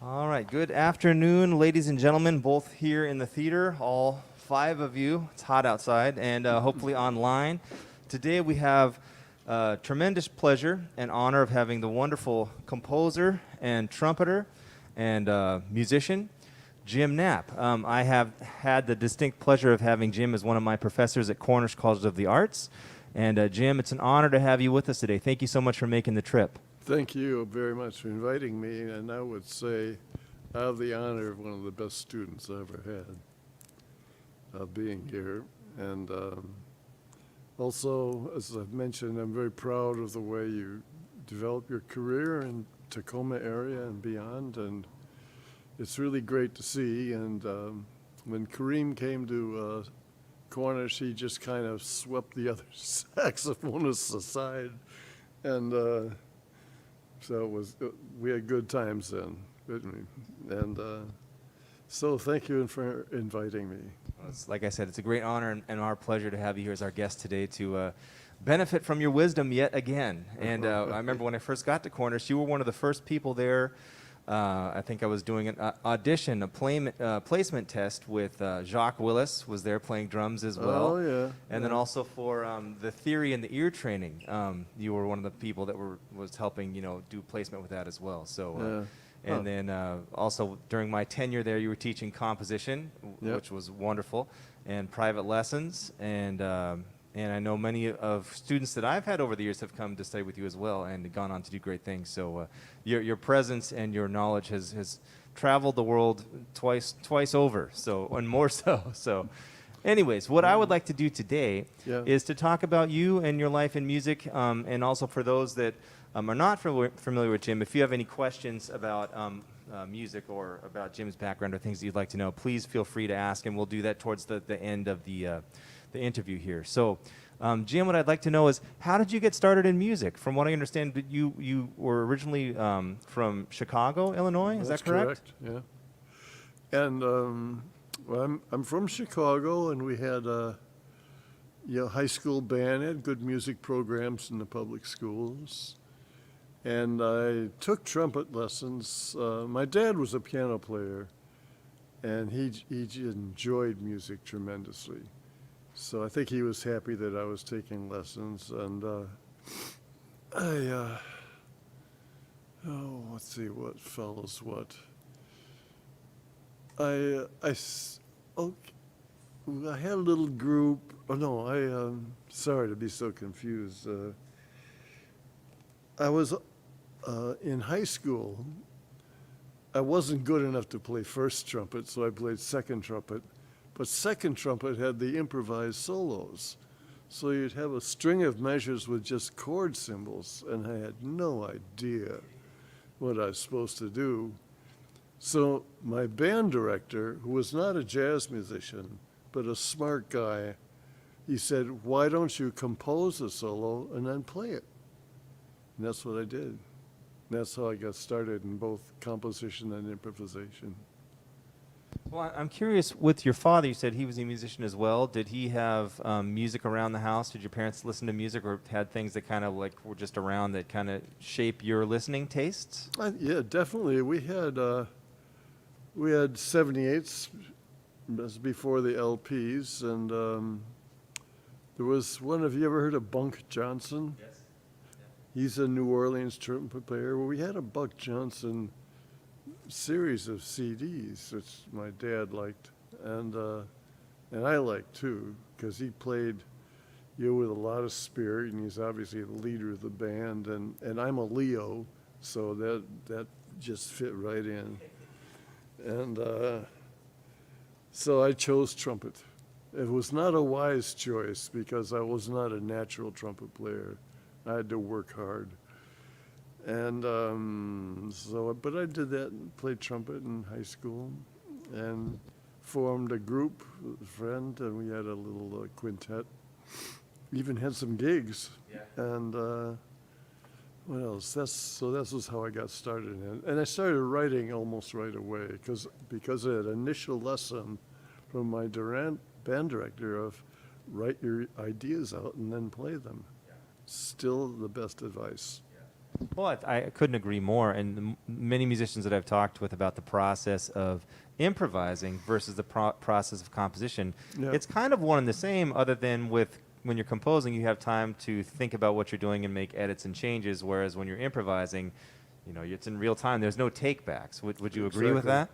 All right, good afternoon, ladies and gentlemen, both here in the theater, all five of you. It's hot outside, and hopefully online. Today we have tremendous pleasure and honor of having the wonderful composer and trumpeter and musician, Jim Knapp. I have had the distinct pleasure of having Jim as one of my professors at Cornish College of the Arts. And Jim, it's an honor to have you with us today. Thank you so much for making the trip. Thank you very much for inviting me, and I would say I have the honor of one of the best students I ever had of being here. And also, as I've mentioned, I'm very proud of the way you developed your career in Tacoma area and beyond, and it's really great to see. And when Kareem came to Cornish, he just kind of swept the other saxophonists aside, and so it was, we had good times then, didn't we? And so thank you for inviting me. Well, like I said, it's a great honor and our pleasure to have you here as our guest today to benefit from your wisdom yet again. And I remember when I first got to Cornish, you were one of the first people there. I think I was doing an audition, a placement test with Jacques Willis was there playing drums as well. Oh, yeah. And then also for the theory and the ear training, you were one of the people that was helping, do placement with that as well. So, and then also during my tenure there, you were teaching composition, which was wonderful, and private lessons, and I know many of students that I've had over the years have come to study with you as well and gone on to do great things. So your presence and your knowledge has traveled the world twice over, so, and more so. So anyways, what I would like to do today is to talk about you and your life in music, and also for those that are not familiar with Jim, if you have any questions about music or about Jim's background or things that you'd like to know, please feel free to ask, and we'll do that towards the end of the interview here. So, Jim, what I'd like to know is, how did you get started in music? From what I understand, you were originally from Chicago, Illinois. Is that correct? That's correct, yeah. And well, I'm from Chicago, and we had a high school band, had good music programs in the public schools. And I took trumpet lessons. My dad was a piano player, and he enjoyed music tremendously. So I think he was happy that I was taking lessons, and let's see what follows what. I had a little group. Oh no, sorry to be so confused. I was in high school. I wasn't good enough to play first trumpet, so I played second trumpet. But second trumpet had the improvised solos. So you'd have a string of measures with just chord symbols, and I had no idea what I was supposed to do. So my band director, who was not a jazz musician, but a smart guy, he said, "Why don't you compose a solo and then play it?" And that's what I did. And that's how I got started in both composition and improvisation. Well, I'm curious, with your father, you said he was a musician as well. Did he have music around the house? Did your parents listen to music, or had things that kind of like were just around that kind of shape your listening tastes? Yeah, definitely. We had 78s before the LPs, and there was one. Have you ever heard of Bunk Johnson? Yes. Yeah. He's He's a New Orleans trumpet player. Well, we had a Buck Johnson series of CDs, which my dad liked, and I liked too, because he played, with a lot of spirit, and he's obviously the leader of the band, and I'm a Leo, so that just fit right in, and so I chose trumpet. It was not a wise choice because I was not a natural trumpet player. I had to work hard. And but I did that and played trumpet in high school and formed a group with a friend, and we had a little quintet. Even had some gigs. Yeah. And what else? This was how I got started in it. And I started writing almost right away because of that initial lesson from my band director of write your ideas out and then play them. Yeah. Still the best advice. Well, I couldn't agree more. And many musicians that I've talked with about the process of improvising versus the process of composition, Yeah. it's kind of one and the same, other than with when you're composing, you have time to think about what you're doing and make edits and changes, whereas when you're improvising, you know, it's in real time. There's no take-backs. Would you agree with that?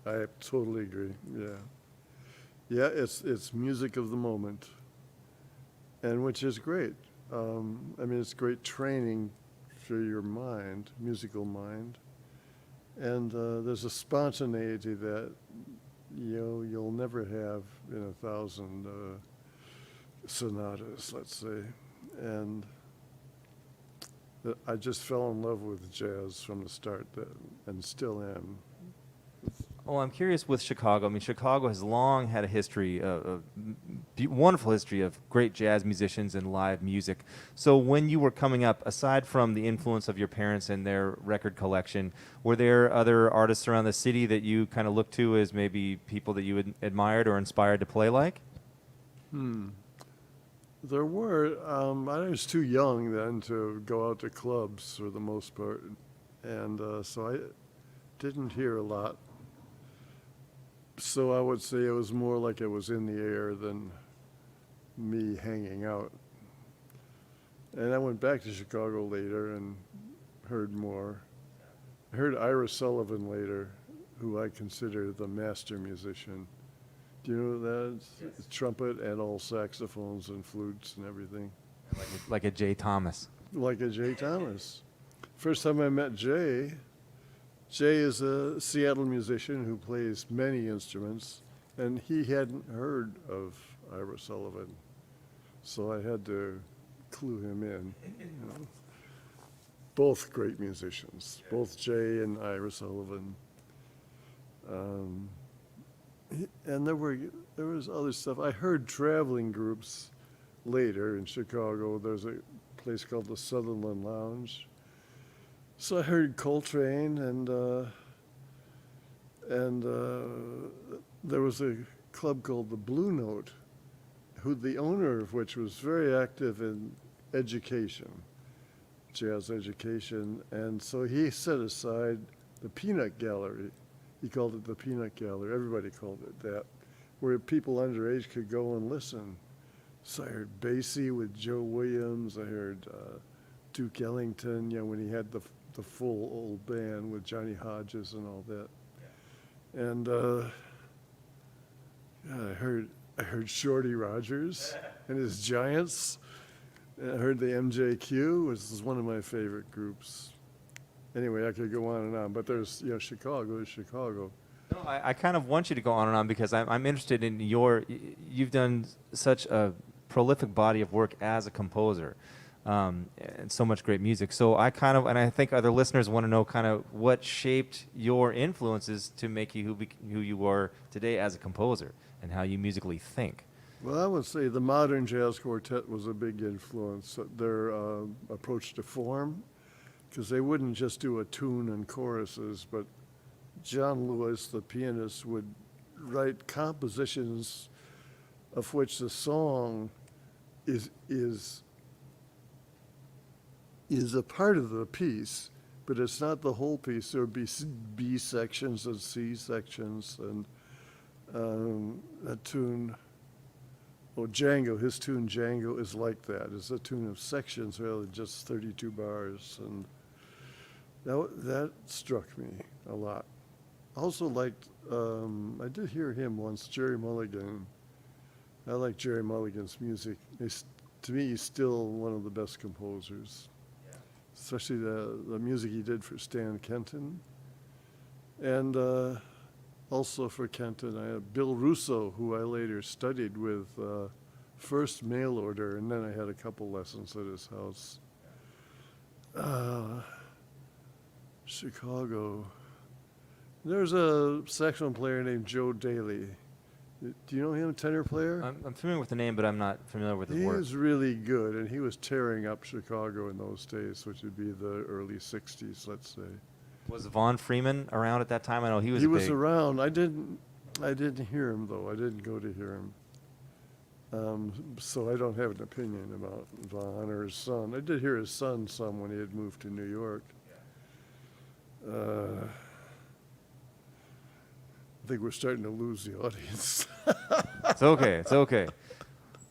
I totally agree. Yeah. Yeah, it's music of the moment, and which is great. I mean, it's great training for your mind, musical mind, and there's a spontaneity that you'll never have in 1,000 sonatas, let's say, and I just fell in love with jazz from the start, and still am. Well, I'm curious with Chicago. I mean, Chicago has long had a history, wonderful history of great jazz musicians and live music. So when you were coming up, aside from the influence of your parents and their record collection, were there other artists around the city that you kind of looked to as maybe people that you admired or inspired to play like? There were. I was too young then to go out to clubs for the most part, and so I didn't hear a lot. So I would say it was more like it was in the air than me hanging out. And I went back to Chicago later and heard more. I heard Ira Sullivan later, who I consider the master musician. Do you know who that is? Yes. Trumpet and all saxophones and flutes and everything. Like a Jay Thomas. Like a Jay Thomas. First time I met Jay is a Seattle musician who plays many instruments, and he hadn't heard of Ira Sullivan, so I had to clue him in. You know. Both great musicians, both Jay and Ira Sullivan. And there was other stuff. I heard traveling groups later in Chicago. There's a place called the Sutherland Lounge. So I heard Coltrane, and there was a club called the Blue Note, who the owner of which was very active in education, jazz education, and so he set aside the Peanut Gallery. He called it the Peanut Gallery. Everybody called it that, where people underage could go and listen. So I heard Basie with Joe Williams. I heard Duke Ellington, when he had the full old band with Johnny Hodges and all that. Yeah. And I heard Shorty Rogers and his Giants. And I heard the MJQ, which is one of my favorite groups. Anyway, I could go on and on, but there's Chicago is Chicago. No, I kind of want you to go on and on because I'm interested in you've done such a prolific body of work as a composer. And so much great music. So I think other listeners want to know kind of what shaped your influences to make you who you are today as a composer and how you musically think. Well, I would say the modern jazz quartet was a big influence. Their approach to form, because they wouldn't just do a tune and choruses, but John Lewis, the pianist, would write compositions of which the song is a part of the piece, but it's not the whole piece. There would be B sections and C sections, and that tune, Django, his tune Django is like that. It's a tune of sections rather than just 32 bars, and that struck me a lot. I also liked, I did hear him once, Jerry Mulligan. I like Jerry Mulligan's music. To me, he's still one of the best composers. Especially the music he did for Stan Kenton. And also for Kenton, I had Bill Russo, who I later studied with, first mail order, and then I had a couple lessons at his house. Chicago. There's a saxophone player named Joe Daly. Do you know him, tenor player? I'm familiar with the name, but I'm not familiar with his work. He was really good, and he was tearing up Chicago in those days, which would be the early 60s, let's say. Was Vaughn Freeman around at that time? I know he was He was around. I didn't hear him, though. I didn't go to hear him. So I don't have an opinion about Vaughn or his son. I did hear his son some when he had moved to New York. I think we're starting to lose the audience. It's okay. It's okay.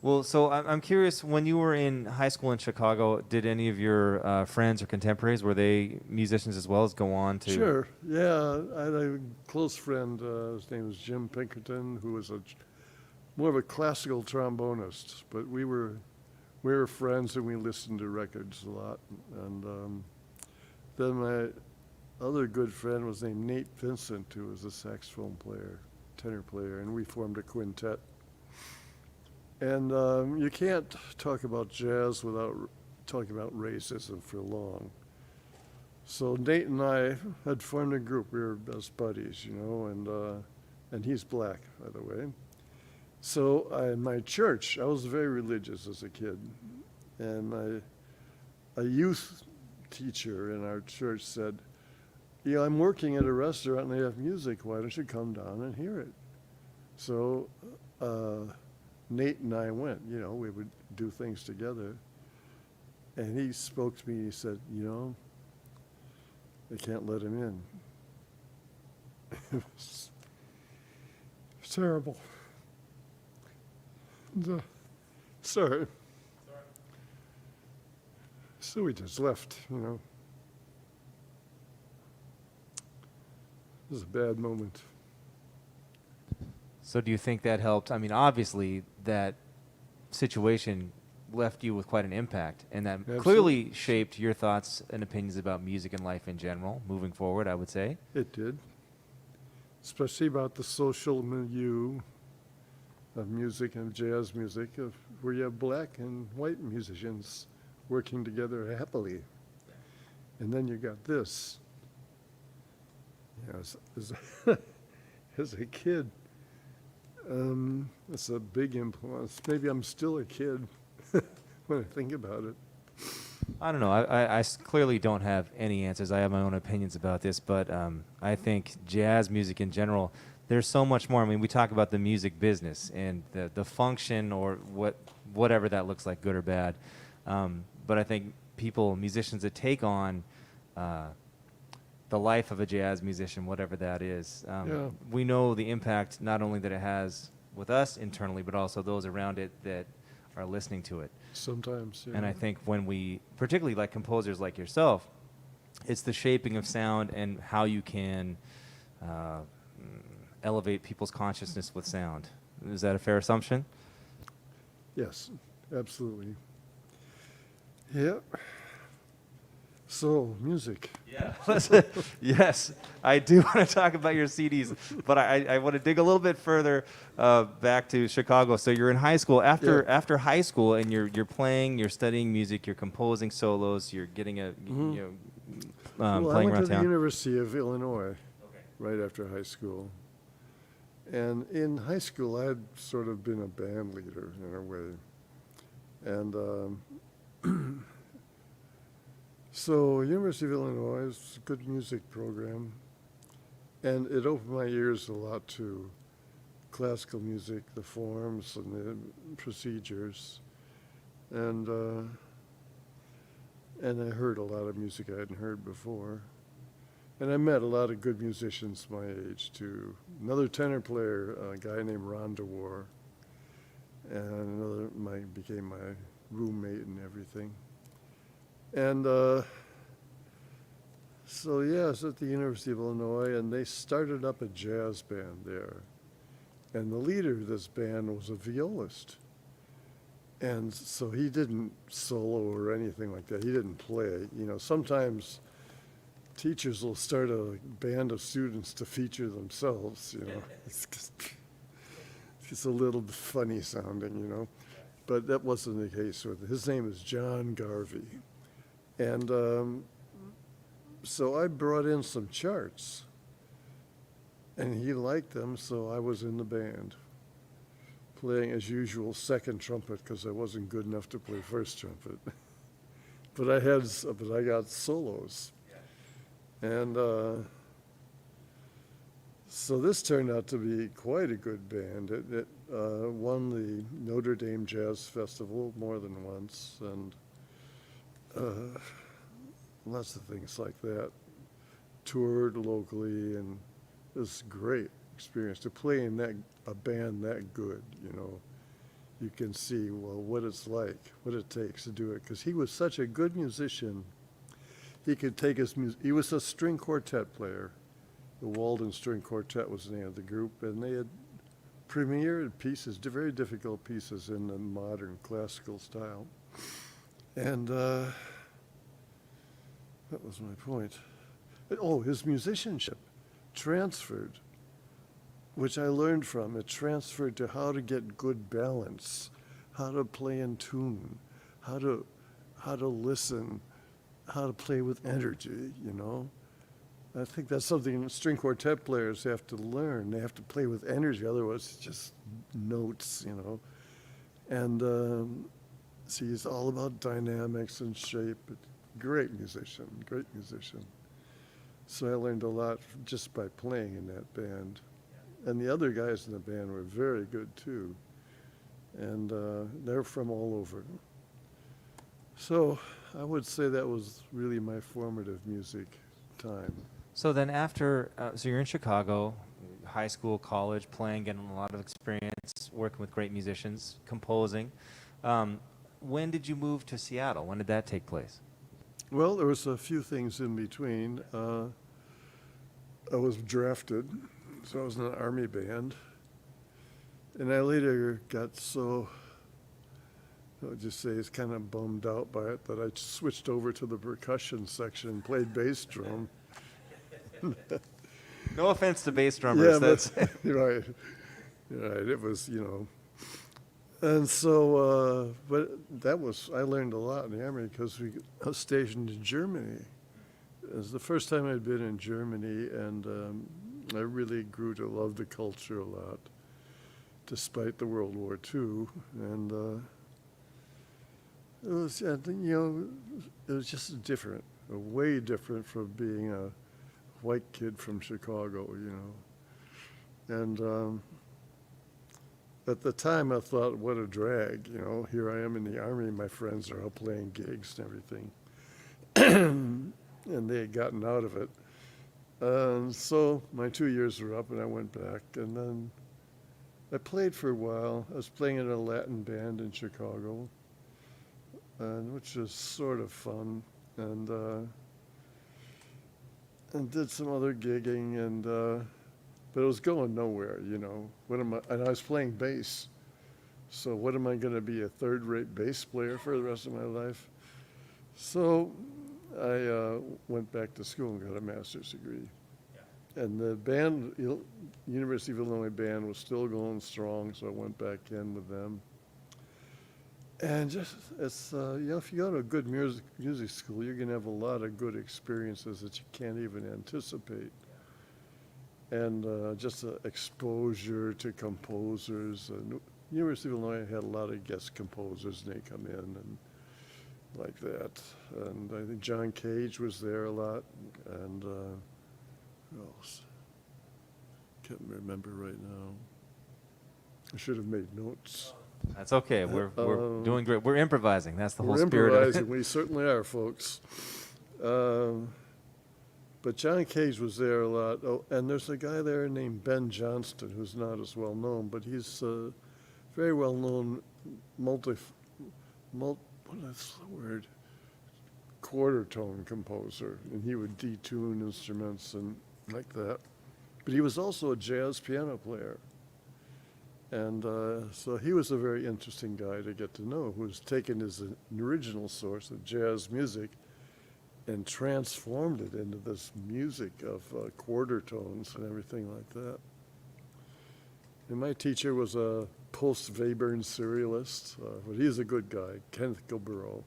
Well, so I'm curious, when you were in high school in Chicago, did any of your friends or contemporaries, were they musicians as well as go on to? Sure, yeah. I had a close friend, his name was Jim Pinkerton, who was more of a classical trombonist, but we were friends and we listened to records a lot. And then my other good friend was named Nate Vincent, who was a saxophone player, tenor player, and we formed a quintet. And you can't talk about jazz without talking about racism for long. So Nate and I had formed a group. We were best buddies, you know, and he's black, by the way. So in my church, I was very religious as a kid. And a youth teacher in our church said, "Yeah, I'm working at a restaurant and they have music. Why don't you come down and hear it?" So Nate and I went, you know, we would do things together. And he spoke to me, he said, "You know, they can't let him in." It was terrible. Sorry. So we just left, you know. It was a bad moment. So do you think that helped? I mean, obviously that situation left you with quite an impact, and that Absolutely. clearly shaped your thoughts and opinions about music and life in general, moving forward, I would say. It did. Especially about the social milieu of music and jazz music, where you have black and white musicians working together happily. And then you got this. You know, as a kid, it's a big influence. Maybe I'm still a kid when I think about it. I don't know. I clearly don't have any answers. I have my own opinions about this, but I think jazz music in general, there's so much more. I mean, we talk about the music business and the function or whatever that looks like, good or bad. But I think musicians that take on the life of a jazz musician, whatever that is, we know the impact not only that it has with us internally, but also those around it that are listening to it. Sometimes, yeah. And I think when we, particularly like composers like yourself, it's the shaping of sound and how you can elevate people's consciousness with sound. Is that a fair assumption? Yes, absolutely. Yep. So, music. Yeah. Yes, I do want to talk about your CDs, but I want to dig a little bit further back to Chicago. So you're in high school. After high school, and you're playing, you're studying music, you're composing solos, you're getting Well, playing I went around to the town. University of Illinois right after high school. And in high school, I had sort of been a band leader in a way. And so University of Illinois is a good music program. And it opened my ears a lot to classical music, the forms and the procedures. And I heard a lot of music I hadn't heard before. And I met a lot of good musicians my age, too. Another tenor player, a guy named Ron DeWar, and became my roommate and everything. And so, I was at the University of Illinois, and they started up a jazz band there. And the leader of this band was a violist. And so he didn't solo or anything like that. He didn't play. You know, sometimes teachers will start a band of students to feature themselves, you know. It's just a little funny sounding, you know. But that wasn't the case with it. His name is John Garvey. And so I brought in some charts. And he liked them, so I was in the band, playing, as usual, second trumpet, because I wasn't good enough to play first trumpet. But I got solos. And so this turned out to be quite a good band. won the Notre Dame Jazz Festival more than once, and lots of things like that. Toured locally, and it was a great experience to play in a band that good, you know. You can see, well, what it's like, what it takes to do it, because he was such a good musician. He could take his music. He was a string quartet player. The Walden String Quartet was the name of the group, and they had premiered pieces, very difficult pieces in the modern classical style. And that was my point. Oh, his musicianship transferred, which I learned from. It transferred to how to get good balance, how to play in tune, how to listen, how to play with energy, you know. I think that's something string quartet players have to learn. They have to play with energy, otherwise it's just notes, you know. And see, he's all about dynamics and shape. Great musician, great musician. So I learned a lot just by playing in that band. And the other guys in the band were very good too. And they're from all over. So I would say that was really my formative music time. So then after, so you're in Chicago, high school, college, playing, getting a lot of experience, working with great musicians, composing. When did you move to Seattle? When did that take place? Well, there was a few things in between. I was drafted, so I was in an Army band. And I later got so, I would just say, it's kind of bummed out by it that I switched over to the percussion section and played bass drum. No offense to bass drummers. Yeah, That's right. Right, it was, you know. And so, but that was, I learned a lot in the Army because I was stationed in Germany. It was the first time I'd been in Germany, and I really grew to love the culture a lot, despite the World War II. And it was, you know, it was just different, way different from being a white kid from Chicago, you know. And at the time, I thought, what a drag, you know. Here I am in the Army, my friends are out playing gigs and everything. And they had gotten out of it. So my 2 years were up, and I went back. And then I played for a while. I was playing in a Latin band in Chicago, which was sort of fun. And did some other gigging, and but it was going nowhere, you know. And I was playing bass. So what am I going to be, a third-rate bass player for the rest of my life? So I went back to school and got a master's degree. Yeah. And the band, University of Illinois band, was still going strong, so I went back in with them. And just, it's, you know, if you go to a good music school, you're going to have a lot of good experiences that you can't even anticipate. And just exposure to composers. University of Illinois had a lot of guest composers, and they come in and like that. And I think John Cage was there a lot. And who else? Can't remember right now. I should have made notes. That's okay. We're doing great. We're improvising. That's the whole spirit We're of it. improvising. We certainly are, folks. But John Cage was there a lot. Oh, and there's a guy there named Ben Johnston who's not as well known, but he's a very well known what is the word? Quarter tone composer, and he would detune instruments and like that. But he was also a jazz piano player. And so he was a very interesting guy to get to know, who's taken his original source of jazz music and transformed it into this music of quarter tones and everything like that. And my teacher was a post-Webern serialist, but he's a good guy, Kenneth Gilborough.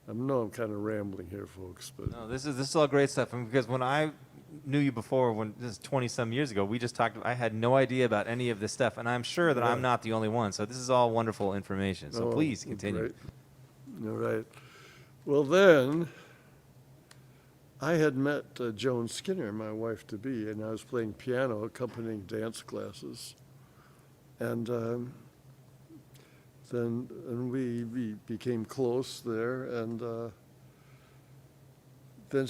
I know I'm kind of rambling here, folks, but No, this is all great stuff. And because when I knew you before, when this is 20-some years ago, we just talked. I had no idea about any of this stuff, and I'm sure that I'm not the only one. So this is all wonderful information. So please continue. Great. All right. Well, then I had met Joan Skinner, my wife-to-be, and I was playing piano, accompanying dance classes. And then we became close there, and then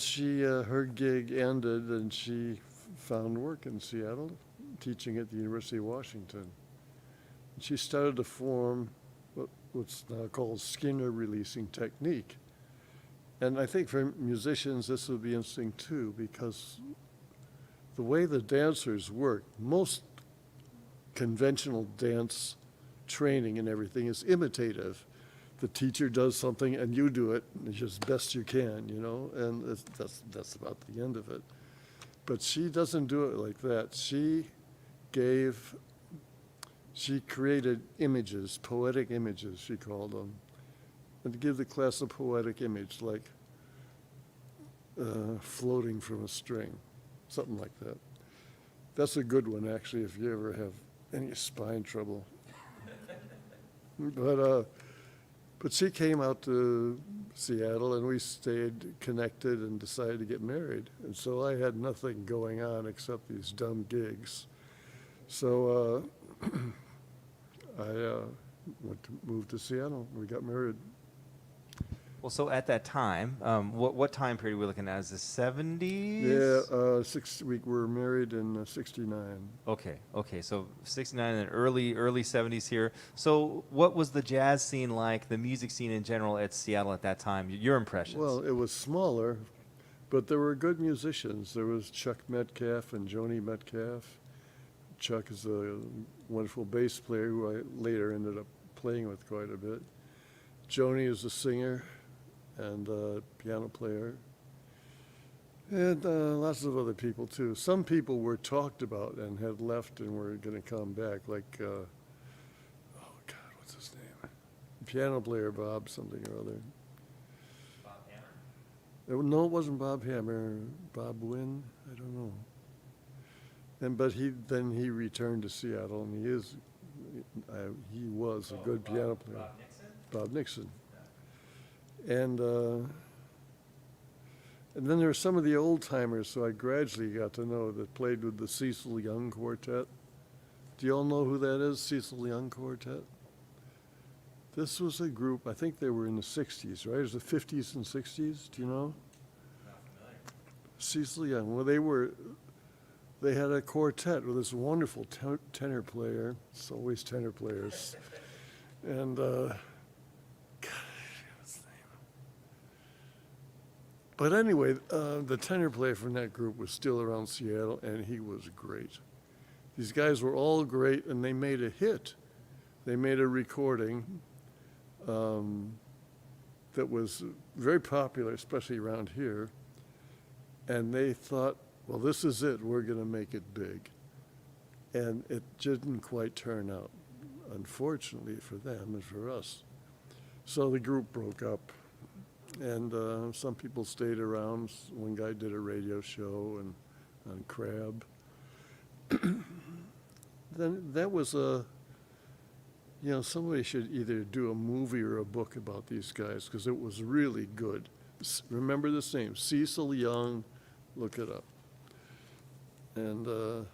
her gig ended, and she found work in Seattle, teaching at the University of Washington. And she started to form what's now called Skinner releasing technique. And I think for musicians this would be interesting too, because the way the dancers work, most conventional dance training and everything is imitative. The teacher does something and you do it as best you can, you know, and that's about the end of it. But she doesn't do it like that. She created images, poetic images, she called them, and to give the class a poetic image, like floating from a string, something like that. That's a good one, actually, if you ever have any spine trouble. But she came out to Seattle, and we stayed connected and decided to get married. And so I had nothing going on except these dumb gigs. So I moved to Seattle. We got married. Well, so at that time, what time period are we looking at? Is the 70s? Yeah, we were married in '69. Okay, so 69 and early 70s here. So what was the jazz scene like, the music scene in general at Seattle at that time? Your impressions? Well, it was smaller, but there were good musicians. There was Chuck Metcalf and Joni Metcalf. Chuck is a wonderful bass player who I later ended up playing with quite a bit. Joni is a singer and a piano player, and lots of other people too. Some people were talked about and had left and were going to come back, like, oh God, what's his name? Piano player Bob something or other. Bob Hammer? No, it wasn't Bob Hammer. Bob Wynn? I don't know. But then he returned to Seattle, and he was a good piano player. Bob Nixon? Bob Nixon. And then there were some of the old timers who I gradually got to know that played with the Cecil Young Quartet. Do you all know who that is, Cecil Young Quartet? This was a group, I think they were in the 60s, right? It was the 50s and 60s, do you know? Not familiar. Cecil Young, well, they had a quartet with this wonderful tenor player. It's always tenor players. And, God, what's the name? But anyway, the tenor player from that group was still around Seattle, and he was great. These guys were all great, and they made a hit. They made a recording that was very popular, especially around here. And they thought, well, this is it. We're going to make it big. And it didn't quite turn out, unfortunately for them and for us. So the group broke up. And some people stayed around. One guy did a radio show on Crab. Then that was somebody should either do a movie or a book about these guys, because it was really good. Remember this name, Cecil Young, look it up. And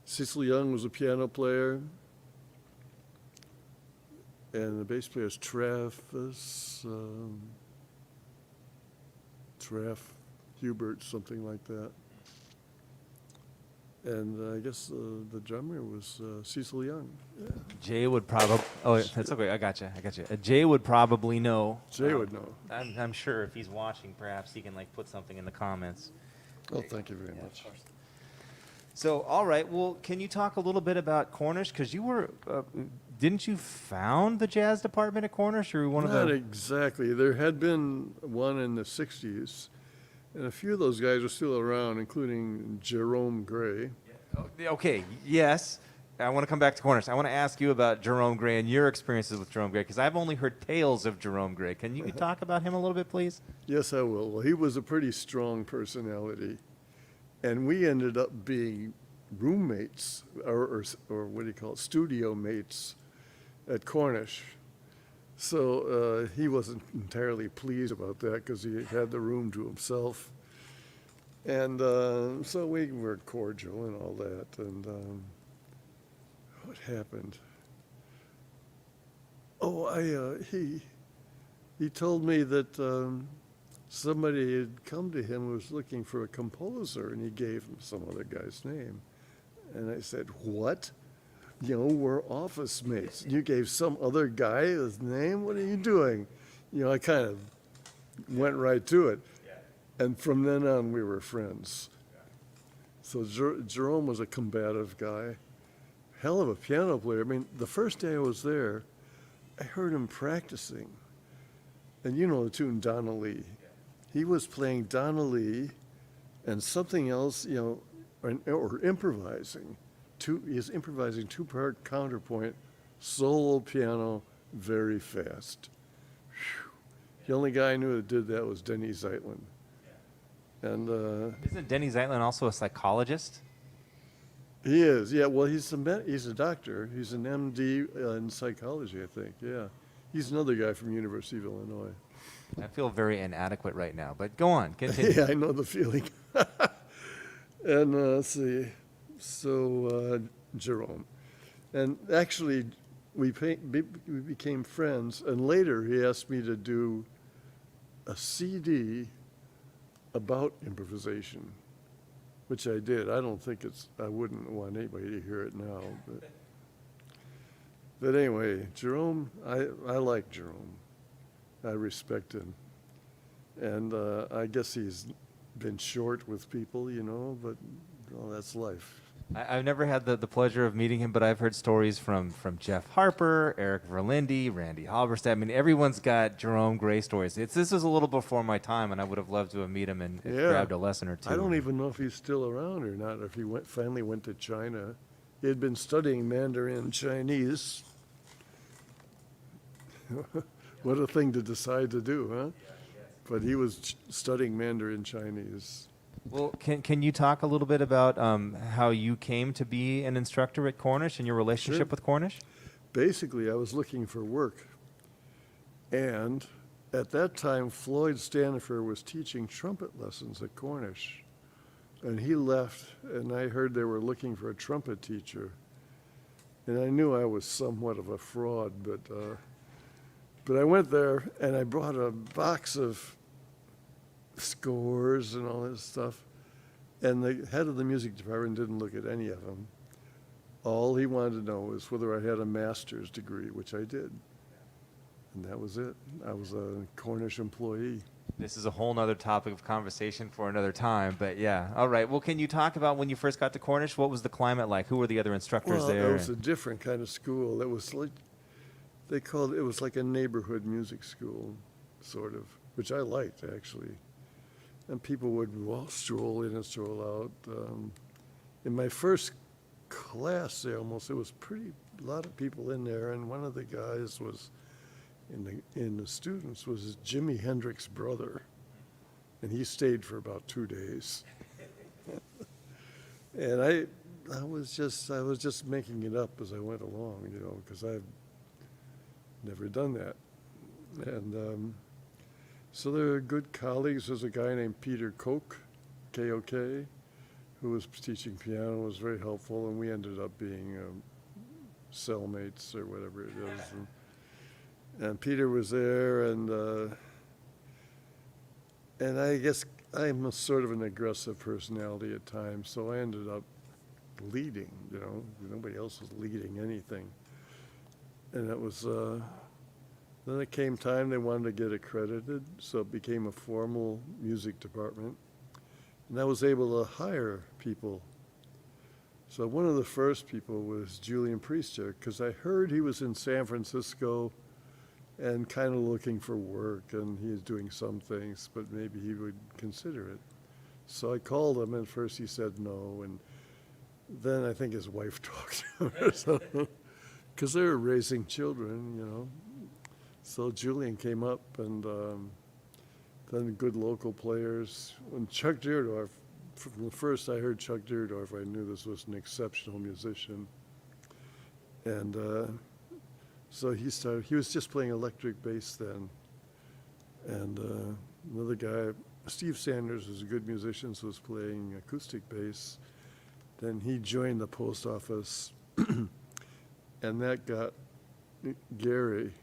Cecil Young was a piano player, and the bass player is Travis Hubert, something like that. And I guess the drummer was Cecil Young. Yeah. Jay would probably. Oh, that's okay. I got you. Jay would probably know. Jay would know. I'm sure if he's watching, perhaps he can put something in the comments. Oh, thank you very much. So, all right. Well, can you talk a little bit about Cornish? Because you were, didn't you found the jazz department at Cornish, or one of the? Not exactly. There had been one in the '60s, and a few of those guys are still around, including Jerome Gray. Okay. Yes. I want to come back to Cornish. I want to ask you about Jerome Gray and your experiences with Jerome Gray, because I've only heard tales of Jerome Gray. Can you talk about him a little bit, please? Yes, I will. Well, he was a pretty strong personality, and we ended up being roommates, or what do you call it, studio mates at Cornish. So he wasn't entirely pleased about that because he had the room to himself. And so we were cordial and all that. And what happened? Oh, he told me that somebody had come to him who was looking for a composer, and he gave him some other guy's name. And I said, what? You know, we're office mates. You gave some other guy his name? What are you doing? You know, I kind of went right to it. Yeah. And from then on, we were friends. Yeah. So Jerome was a combative guy, hell of a piano player. I mean, the first day I was there, I heard him practicing. And you know the tune Donnelly. Yeah. He was playing Donnelly and something else, you know, or improvising. He's improvising two-part counterpoint, solo piano, very fast. Whew. The only guy I knew that did that was Denny Zeitlin. Yeah. And isn't Denny Zeitlin also a psychologist? He is, yeah. Well, he's a doctor. He's an MD in psychology, I think. Yeah, he's another guy from University of Illinois. I feel very inadequate right now, but go on, continue. Yeah, I know the feeling. And let's see. So, Jerome. And actually, we became friends, and later he asked me to do a CD about improvisation, which I did. I don't think I wouldn't want anybody to hear it now. But anyway, Jerome, I like Jerome. I respect him. And I guess he's been short with people, you know, but well, that's life. I've never had the pleasure of meeting him, but I've heard stories from Jeff Harper, Eric Verlinde, Randy Halberstadt. I mean, everyone's got Jerome Gray stories. This was a little before my time, and I would have loved to have met him and grabbed a lesson or two. I don't even know if he's still around or not, or if he finally went to China. He had been studying Mandarin Chinese. What a thing to decide to do, huh? But he was studying Mandarin Chinese. Well, can you talk a little bit about how you came to be an instructor at Cornish and your relationship with Cornish? Basically, I was looking for work. And at that time, Floyd Stanifer was teaching trumpet lessons at Cornish. And he left, and I heard they were looking for a trumpet teacher. And I knew I was somewhat of a fraud, but I went there, and I brought a box of scores and all this stuff. And the head of the music department didn't look at any of them. All he wanted to know was whether I had a master's degree, which I did. And that was it. I was a Cornish employee. This is a whole nother topic of conversation for another time, but yeah. All right. Well, can you talk about when you first got to Cornish? What was the climate like? Who were the other instructors there? It was a different kind of school. It was like, it was like a neighborhood music school, sort of, which I liked, actually. And people would stroll in and stroll out. In my first class there, it was a lot of people in there, and one of the guys was, in the students, was Jimi Hendrix's brother, and he stayed for about 2 days. And I was just making it up as I went along, you know, because I've never done that. And so there are good colleagues. There's a guy named Peter Koch, K-O-K, who was teaching piano, was very helpful, and we ended up being cellmates or whatever it is. And Peter was there, and I guess I'm a sort of an aggressive personality at times, so I ended up leading, you know. Nobody else was leading anything. And it was, then it came time they wanted to get accredited, so it became a formal music department. And I was able to hire people. So one of the first people was Julian Priester, because I heard he was in San Francisco and kind of looking for work, and he was doing some things, but maybe he would consider it. So I called him, and first he said no, and then I think his wife talked to him or something, because they were raising children, you know. So Julian came up, and then good local players. When Chuck Deerdorf, from the first I heard Chuck Deerdorf, I knew this was an exceptional musician. And So he was just playing electric bass then. And another guy, Steve Sanders, was a good musician, so was playing acoustic bass. Then he joined the post office, and that got Gary.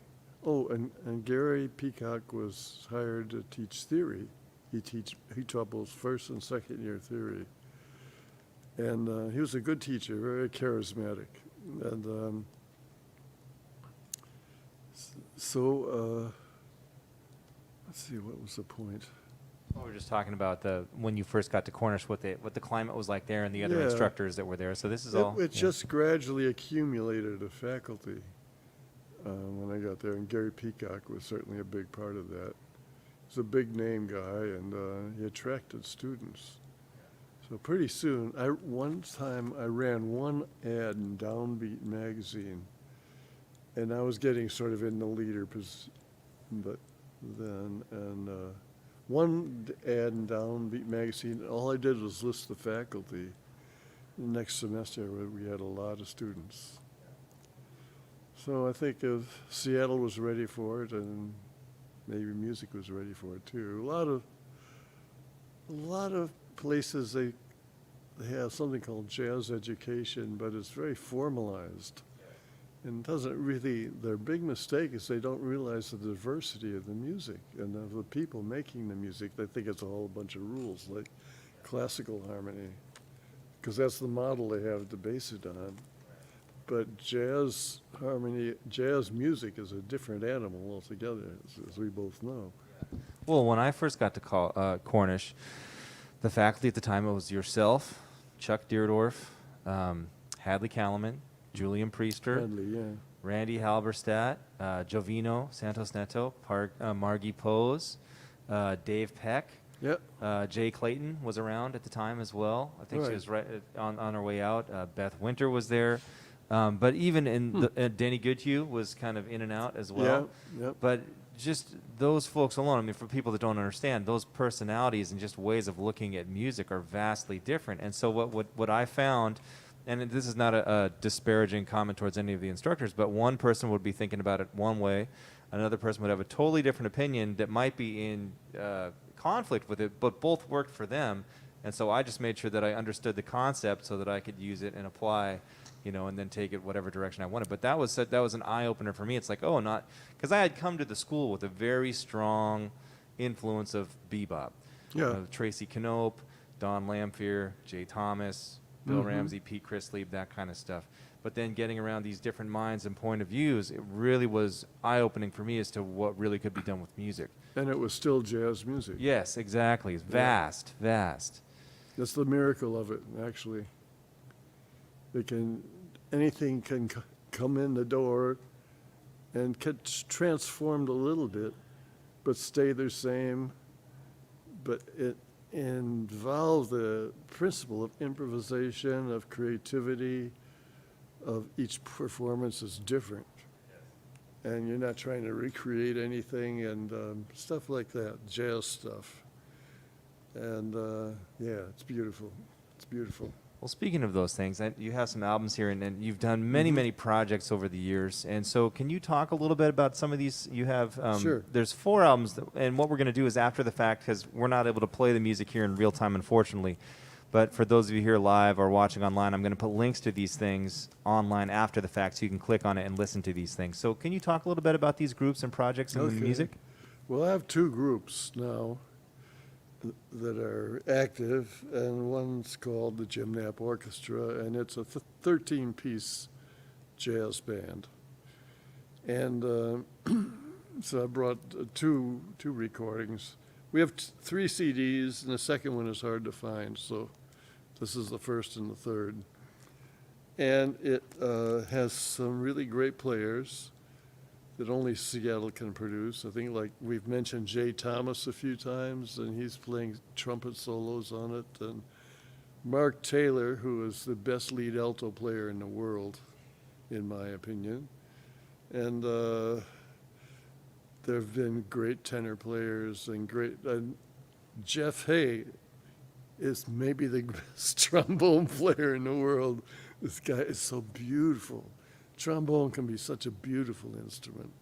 Oh, and Gary Peacock was hired to teach theory. He taught both first and second year theory. And he was a good teacher, very charismatic. And let's see, what was the point? Well, we were just talking about when you first got to Cornish, what the climate was like there, and the other instructors that were there. So this is It just gradually accumulated a faculty when I got there, and Gary Peacock was certainly a big part of that. He's a big name guy, and he attracted students. So pretty soon, one time I ran one ad in Downbeat magazine, and I was getting sort of in the leader position, but then, and one ad in Downbeat magazine, all I did was list the faculty. The next semester, we had a lot of students. So I think Seattle was ready for it, and maybe music was ready for it too. A lot of places they have something called jazz education, but it's very formalized, and doesn't really. Their big mistake is they don't realize the diversity of the music and of the people making the music. They think it's a whole bunch of rules like classical harmony, because that's the model they have to base it on. But jazz harmony, jazz music is a different animal altogether, as we both know. Well, when I first got to Cornish, the faculty at the time, it was yourself, Chuck Deerdorf, Hadley Kalaman, Julian Priester, Randy Halberstadt, Jovino Santos Neto, Margie Pose, Dave Peck. Yep. Jay Clayton was around at the time as well. I think she was right on her way out. Beth Winter was there. But even in Danny Goodhue was kind of in and out as well. Yeah, yep. But just those folks alone, I mean, for people that don't understand, those personalities and just ways of looking at music are vastly different. And so what I found, and this is not a disparaging comment towards any of the instructors, but one person would be thinking about it one way, another person would have a totally different opinion that might be in conflict with it, but both worked for them. And so I just made sure that I understood the concept so that I could use it and apply, and then take it whatever direction I wanted. But that was an eye-opener for me. It's like, because I had come to the school with a very strong influence of bebop. Yeah. Tracy Knope, Don Lamphere, Jay Thomas, Bill Ramsey, Pete Chrisley, that kind of stuff. But then getting around these different minds and point of views, it really was eye-opening for me as to what really could be done with music. And it was still jazz music. Yes, exactly. It's vast. That's the miracle of it, actually. Anything can come in the door and get transformed a little bit, but stay the same. But it involves the principle of improvisation, of creativity, of each performance is different. And you're not trying to recreate anything and stuff like that, jazz stuff. And it's beautiful. It's beautiful. Well, speaking of those things, you have some albums here, and you've done many projects over the years. And so can you talk a little bit about some of these? You have, Sure. There's 4 albums, and what we're going to do is after the fact, because we're not able to play the music here in real time, unfortunately. But for those of you here live or watching online, I'm going to put links to these things online after the fact, so you can click on it and listen to these things. So can you talk a little bit about these groups and projects and the music? Well, I have 2 groups now that are active, and one's called the Jim Knapp Orchestra, and it's a 13-piece jazz band. And so I brought two recordings. We have 3 CDs, and the second one is hard to find, so this is the first and the third. And it has some really great players that only Seattle can produce. I think, like we've mentioned Jay Thomas a few times, and he's playing trumpet solos on it. And Mark Taylor, who is the best lead alto player in the world, in my opinion. And there have been great tenor players and Jeff Hay is maybe the best trombone player in the world. This guy is so beautiful. trombone can be such a beautiful instrument.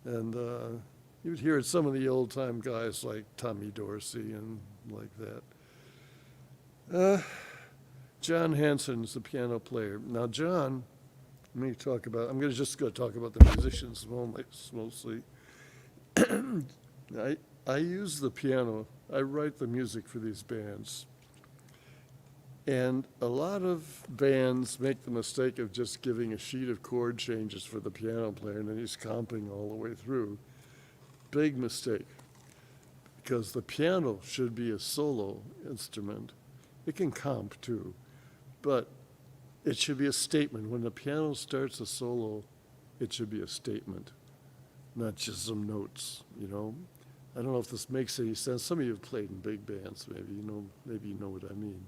And you'd hear it some of the old-time guys like Tommy Dorsey and like that. John Hansen's the piano player. Now, John, let me talk about, I'm just going to talk about the musicians mostly. I use the piano. I write the music for these bands. And a lot of bands make the mistake of just giving a sheet of chord changes for the piano player, and then he's comping all the way through. Big mistake, because the piano should be a solo instrument. It can comp too, but it should be a statement. When the piano starts a solo, it should be a statement, not just some notes, you know? I don't know if this makes any sense. Some of you have played in big bands, maybe you know what I mean.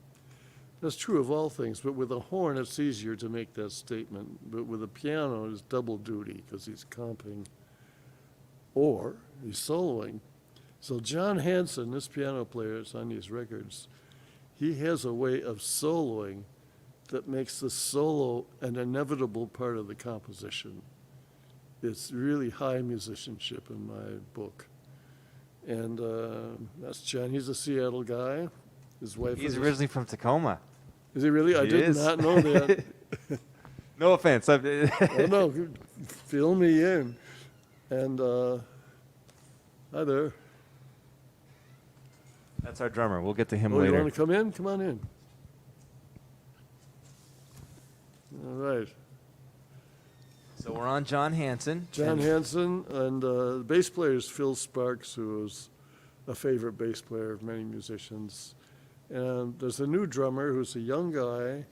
That's true of all things, but with a horn, it's easier to make that statement. But with a piano, it's double duty, because he's comping or he's soloing. So John Hansen, this piano player is on these records, he has a way of soloing that makes the solo an inevitable part of the composition. It's really high musicianship in my book. And that's John. He's a Seattle guy. His wife He's originally from Tacoma. Is he really? I did not know that. No offense. Oh, no, fill me in. And hi there. That's our drummer. We'll get to him Oh, you later. want to come in? Come on in. All right. So we're on John Hansen. John Hansen, and the bass player is Phil Sparks, who was a favorite bass player of many musicians. And there's a new drummer who's a young guy.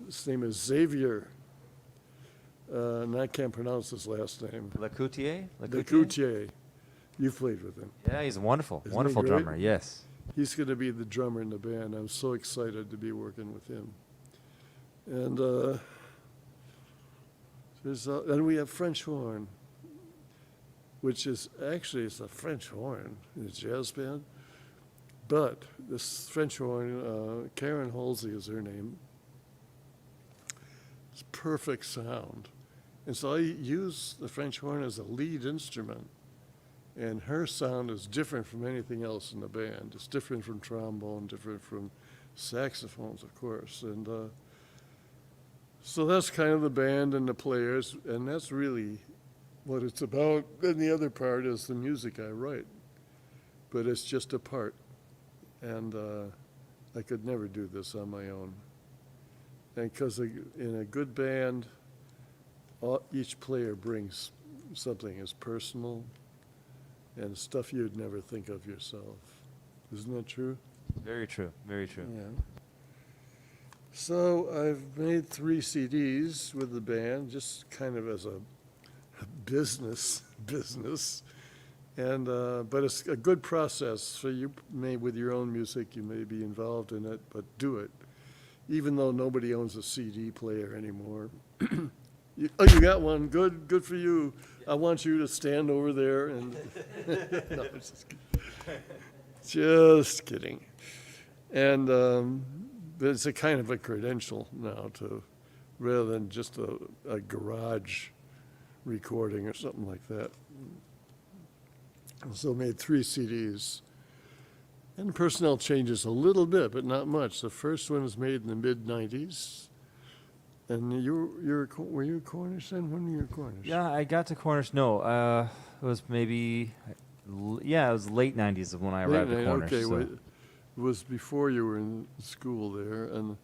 His name is Xavier. And I can't pronounce his last name. Lecoutier? You've played with him. Yeah, he's a wonderful, Isn't he wonderful great? drummer, yes. He's going to be the drummer in the band. I'm so excited to be working with him. And then we have French horn, which is actually it's a French horn in a jazz band. But this French horn, Karen Halsey is her name. It's perfect sound. And so I use the French horn as a lead instrument. And her sound is different from anything else in the band. It's different from trombone, different from saxophones, of course. And so that's kind of the band and the players, and that's really what it's about. And the other part is the music I write. But it's just a part. And I could never do this on my own. And because in a good band, each player brings something as personal and stuff you'd never think of yourself. Isn't that true? Very true, very true. Yeah. So I've made 3 CDs with the band, just kind of as a business. And but it's a good process. So you may, with your own music, you may be involved in it, but do it. Even though nobody owns a CD player anymore. You got one. Good for you. I want you to stand over there and. No, I'm just kidding. Just kidding. And but it's a kind of a credential now rather than just a garage recording or something like that. So made 3 CDs. And the personnel changes a little bit, but not much. The first one was made in the mid-'90s. And were you Cornish then? When were you Cornish? Yeah, I got to Cornish. No, it was maybe, it was late 90s when I arrived at Cornish. Okay, so. well, it was before you were in school there. And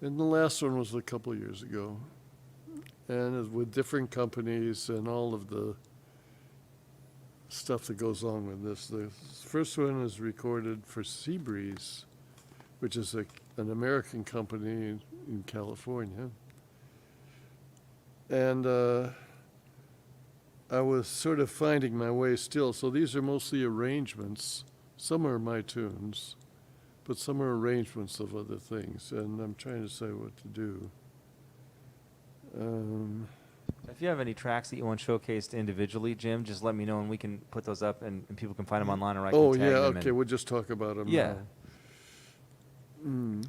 the last one was a couple of years ago. And it was with different companies and all of the stuff that goes on with this. The first one is recorded for Seabreeze, which is an American company in California. And I was sort of finding my way still. So these are mostly arrangements. Some are my tunes, but some are arrangements of other things. And I'm trying to say what to do. If you have any tracks that you want showcased individually, Jim, just let me know and we can put those up and people can find them online or I can tag them. Okay, we'll just talk about them Yeah. now.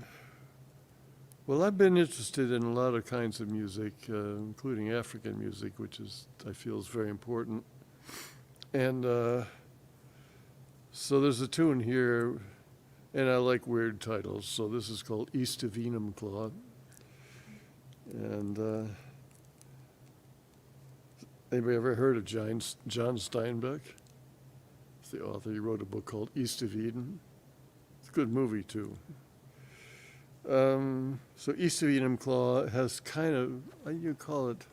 Well, I've been interested in a lot of kinds of music, including African music, which I feel is very important. And so there's a tune here, and I like weird titles. So this is called East of Enumclaw. And anybody ever heard of John Steinbeck? He's the author. He wrote a book called East of Eden. It's a good movie, too. So East of Enumclaw has kind of, you call it,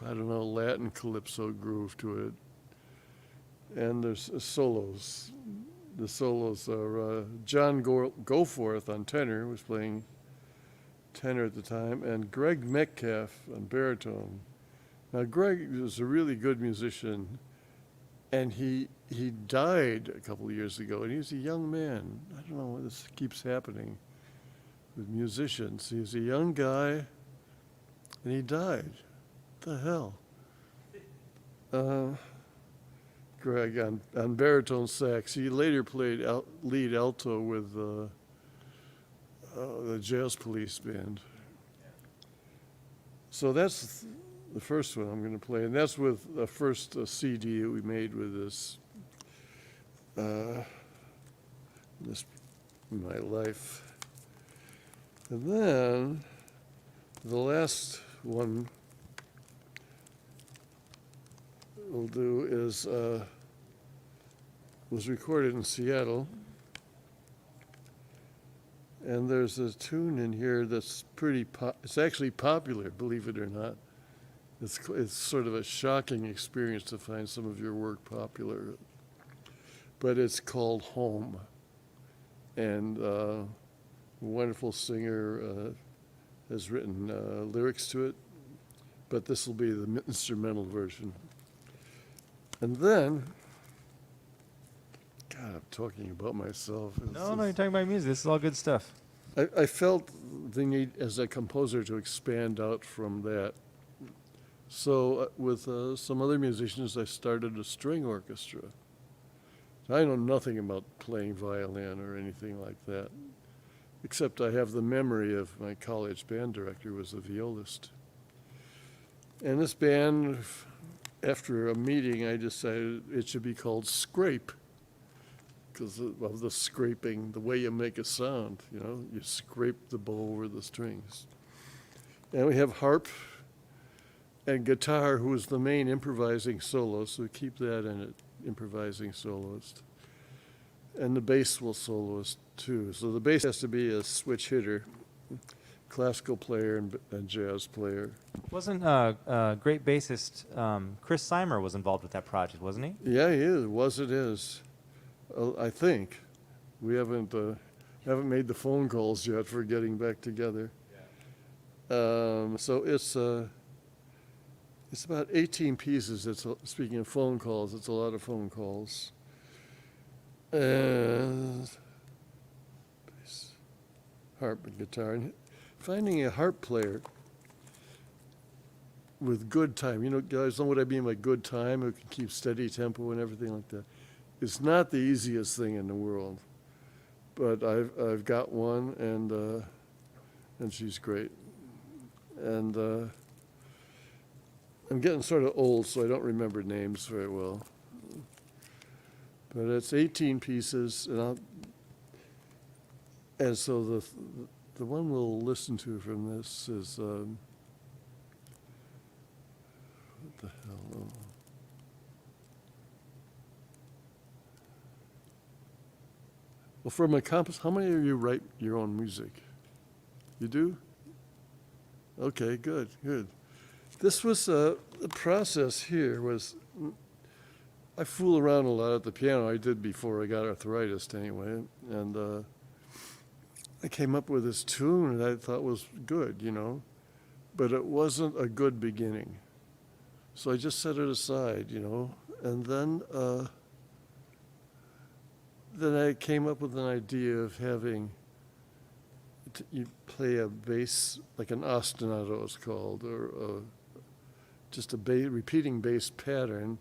I don't know, Latin calypso groove to it. And there's solos. The solos are John Goforth on tenor, was playing tenor at the time, and Greg Metcalf on baritone. Now, Greg was a really good musician, and he died a couple of years ago, and he was a young man. I don't know why this keeps happening with musicians. He was a young guy, and he died. What the hell? Greg on baritone sax. He later played lead alto with the Jazz Police band. So that's the first one I'm going to play, and that's with the first CD that we made with this in my life. And then the last one we'll do is was recorded in Seattle, and there's a tune in here that's it's actually popular, believe it or not. It's sort of a shocking experience to find some of your work popular, but it's called Home, and a wonderful singer has written lyrics to it, but this will be the instrumental version. And then, God, I'm talking about myself. No, you're talking about music. This is all good stuff. I felt the need as a composer to expand out from that. So with some other musicians, I started a string orchestra. I know nothing about playing violin or anything like that, except I have the memory of my college band director who was a violist. And this band, after a meeting, I decided it should be called Scrape, because of the scraping, the way you make a sound, you scrape the bow over the strings. And we have harp and guitar, who is the main improvising soloist, so we keep that in it, improvising soloist. And the bass will soloist too. So the bass has to be a switch hitter, classical player and jazz player. Wasn't great bassist Chris Seimer was involved with that project, wasn't he? Yeah, he is. It is. I think. We haven't made the phone calls yet for getting back together. Yeah. So it's about 18 pieces. Speaking of phone calls, it's a lot of phone calls. And bass, harp and guitar. And finding a harp player with good time, guys know what I mean by good time, who can keep steady tempo and everything like that. It's not the easiest thing in the world, but I've got one, and she's great. And I'm getting sort of old, so I don't remember names very well. But it's 18 pieces, and so the one we'll listen to from this is what the hell? Well, from a compass, how many of you write your own music? You do? Okay, good. This was the process here was, I fool around a lot at the piano. I did before I got arthritis anyway, and I came up with this tune that I thought was good, but it wasn't a good beginning. So I just set it aside, and then I came up with an idea of having you play a bass, like an ostinato it's called, or just a repeating bass pattern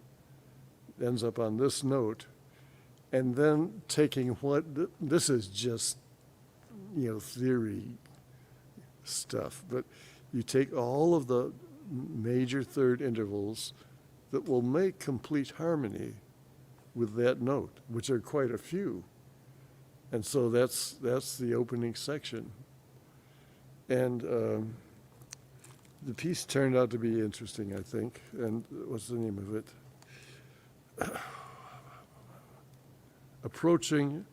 ends up on this note, and then taking this is just theory stuff, but you take all of the major third intervals that will make complete harmony with that note, which are quite a few. And so that's the opening section. And the piece turned out to be interesting, I think. And what's the name of it? Approaching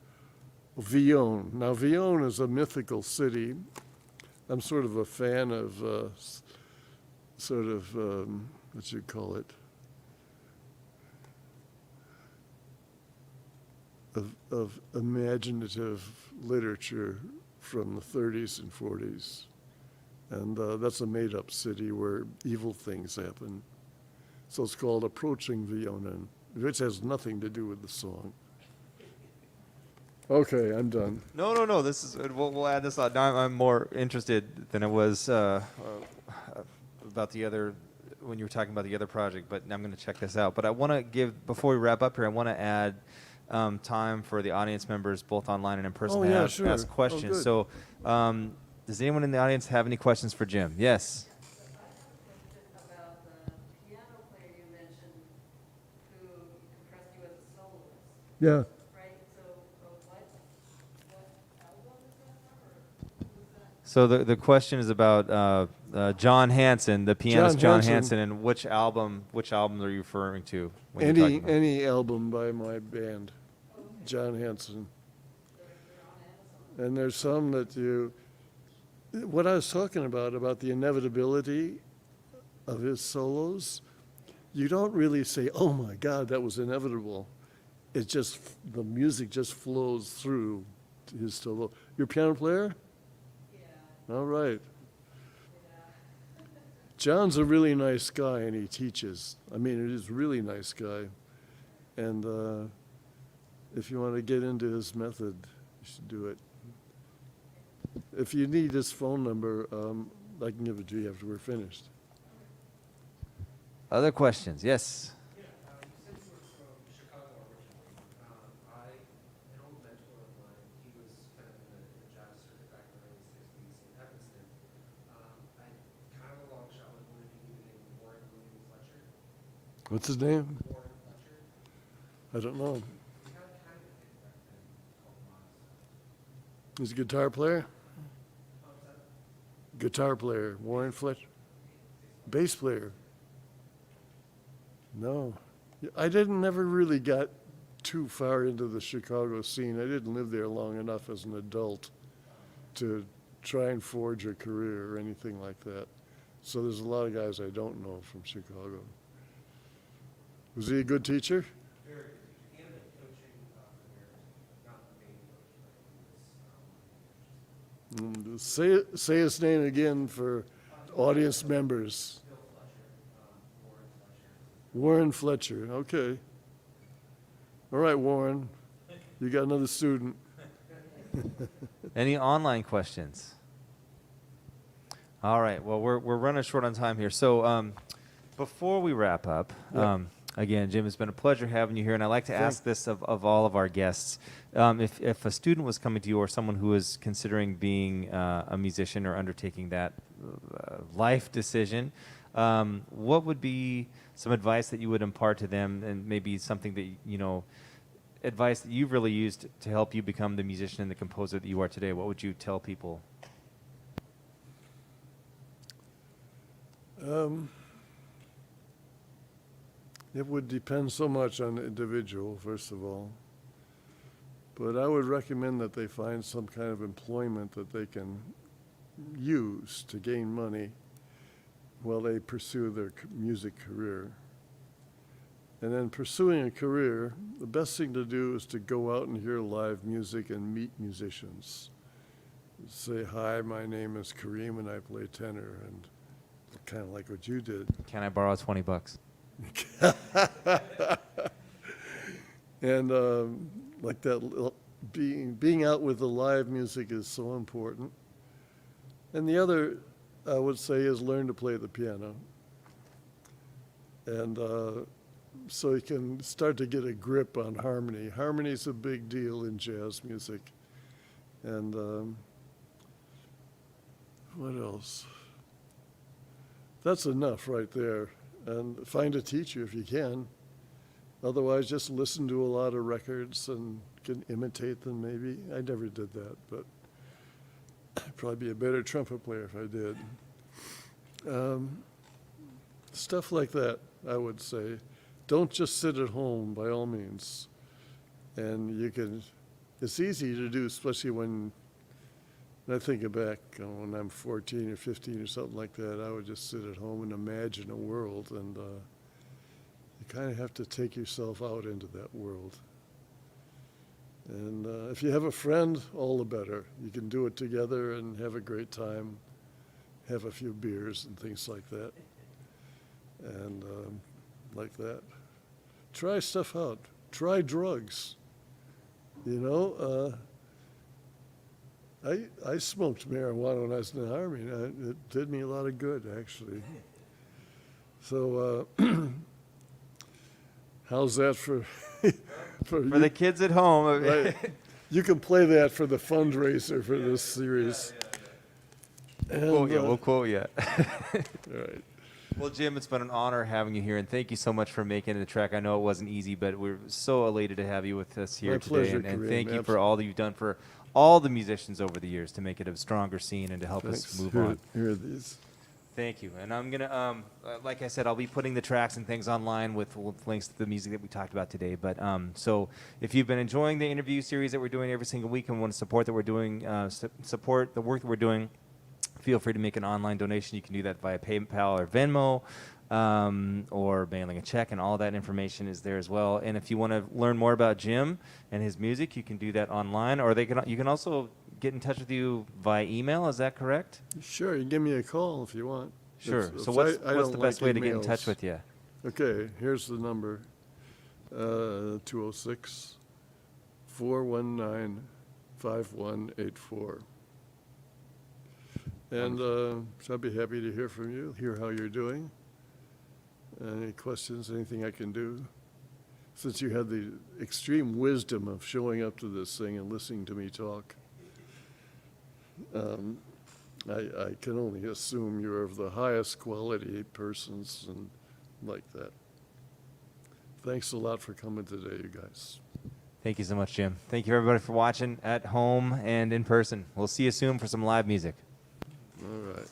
Vion. Now, Vion is a mythical city. I'm sort of a fan of what you call it, of imaginative literature from the 30s and 40s. And that's a made-up city where evil things happen. So it's called Approaching Vion, which has nothing to do with the song. Okay, I'm done. No. This is we'll add this on. Now I'm more interested than I was about the other when you were talking about the other project. But I'm going to check this out. But I want to give before we wrap up here. I want to add time for the audience members, both online and in person, to ask questions. So, does anyone in the audience have any questions for Jim? Yes. About the piano player you mentioned who impressed you as a soloist. Yeah. Right? So what album is that from, or who's that? So the question is about John Hansen, the pianist John Hansen, and which album are you referring to? When you're talking about Any album by my band, John Hansen. And there's some that what I was talking about the inevitability of his solos, you don't really say, oh my God, that was inevitable. It just, the music just flows through to his solo. You're a piano player? Yeah. All right. John's a really nice guy, and he teaches. I mean, he's a really nice guy. And if you want to get into his method, you should do it. If you need his phone number, I can give it to you after we're finished. other questions? Yes. Yeah, since we're from Chicago originally, an old mentor of mine, he was kind of in the jazz circuit back in the early 60s in Evanston. Kind of a long shot was wondering if you knew the name Warren William Fletcher. What's his name? Warren Fletcher. I don't know. He had kind of a hit back then called Modest. He's a guitar player? What's that? Guitar player, Warren Fletcher. Bass player. No. I never really got too far into the Chicago scene. I didn't live there long enough as an adult to try and forge a career or anything like that. So there's a lot of guys I don't know from Chicago. Was he a good teacher? Very good teacher. He ended up coaching the Mariners, not the main coach, but he was Say his name again for audience members. Bill Fletcher, Warren Fletcher. Warren Fletcher, okay. All right, Warren, you got another student. Any online questions? All right. Well, we're running short on time here. So before we wrap up, again, Jim, it's been a pleasure having you here, and I like to ask this of all of our guests. If a student was coming to you or someone who was considering being a musician or undertaking that life decision, what would be some advice that you would impart to them, and maybe something that, advice that you've really used to help you become the musician and the composer that you are today? What would you tell people? It would depend so much on the individual, first of all. But I would recommend that they find some kind of employment that they can use to gain money while they pursue their music career. And then pursuing a career, the best thing to do is to go out and hear live music and meet musicians. Say, hi, my name is Kareem and I play tenor, and kind of like what you did. Can I borrow $20? And like that, being out with the live music is so important. And the other, I would say, is learn to play the piano. And so you can start to get a grip on harmony. Harmony is a big deal in jazz music. And What else? That's enough right there. And find a teacher if you can. Otherwise, just listen to a lot of records and can imitate them maybe. I never did that, but I'd probably be a better trumpet player if I did. Stuff like that, I would say. Don't just sit at home, by all means. And you can, it's easy to do, especially when I think back when I'm 14 or 15 or something like that. I would just sit at home and imagine a world, and you kind of have to take yourself out into that world. And if you have a friend, all the better. You can do it together and have a great time, have a few beers and things like that. And like that. Try stuff out. Try drugs. You know, I smoked marijuana when I was in the Army. And it did me a lot of good, actually. So how's that for For the kids at home. Right. You can play that for the fundraiser for this series. And, We'll quote you. right. Well, Jim, it's been an honor having you here, and thank you so much for making the trek. I know it wasn't easy, but we're so elated to have you with us here My today. pleasure, And Kareem. thank you for all that you've done for all the musicians over the years to make it a stronger scene and to help us move on. Here are these. Thank you. And I'm going to, like I said, I'll be putting the tracks and things online with links to the music that we talked about today. But so if you've been enjoying the interview series that we're doing every single week and want to support that we're doing, support the work that we're doing, feel free to make an online donation. You can do that via PayPal or Venmo, or mailing a check, and all that information is there as well. And if you want to learn more about Jim and his music, you can do that online, or you can also get in touch with you via email. Is that correct? Sure, you can give me a call if you want. Sure. If So what's don't the best like way to get in emails. touch with you? Okay, here's the number. 206-419-5184. And so I'd be happy to hear from you, hear how you're doing. Any questions, anything I can do? Since you had the extreme wisdom of showing up to this thing and listening to me talk, I can only assume you're of the highest quality persons and like that. Thanks a lot for coming today, you guys. Thank you so much, Jim. Thank you, everybody, for watching at home and in person. We'll see you soon for some live music. All right.